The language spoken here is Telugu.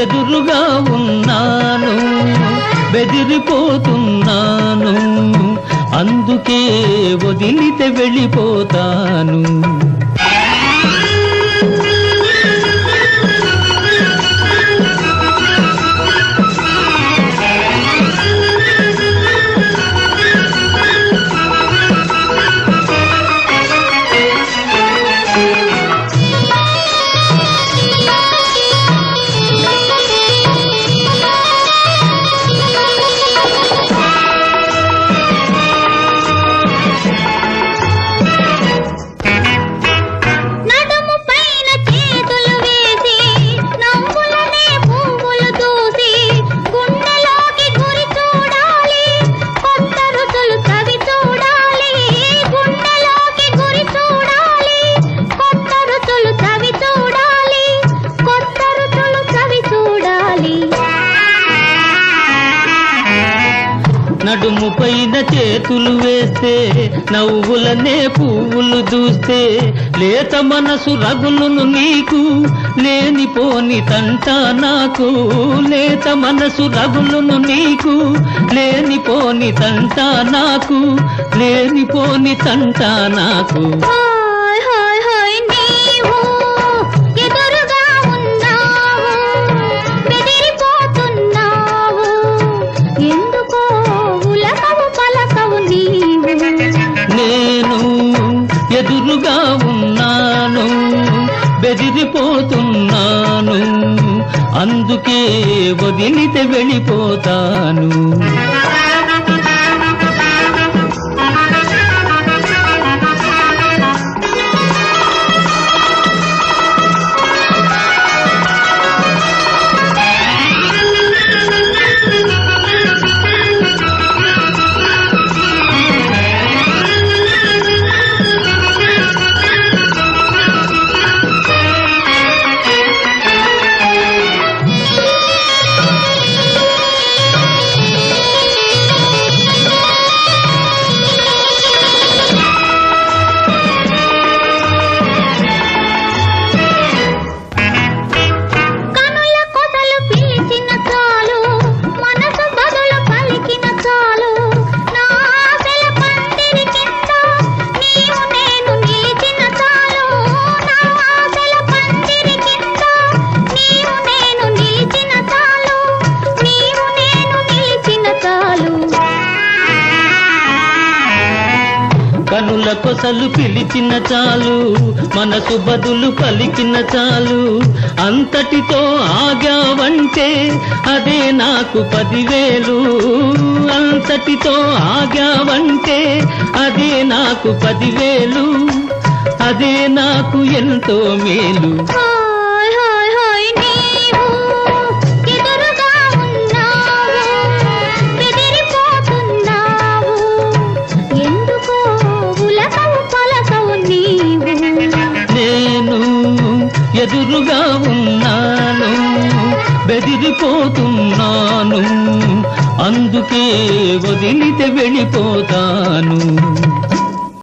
ఎదురుగా ఉన్నాను, బెదిరిపోతున్నాను, అందుకే వదిలితే వెళ్ళిపోతాను. నడుము పైన చేతులు వేస్తే నవ్వులనే పువ్వులు దూస్తే లేత మనసు రగులును నీకు, లేనిపోని తంట నాకు. లేత మనసు రగులును నీకు, లేనిపోని తంట నాకు, లేనిపోని తంట నాకు. నేను ఎదురుగా ఉన్నాను, బెదిరిపోతున్నాను, అందుకే వదిలితే వెళ్ళిపోతాను. కనుల కొసలు పిలిచిన చాలు, మనసు బదులు పలికిన చాలు, అంతటితో ఆగావంటే అదే నాకు 10,000. అంతటితో ఆగావంటే అదే నాకు 10,000, అదే నాకు ఎంతో మేలు. ఎదురుగా ఉన్నాను, బెదిరిపోతున్నాను, అందుకే వదిలితే వెళ్ళిపోతాను.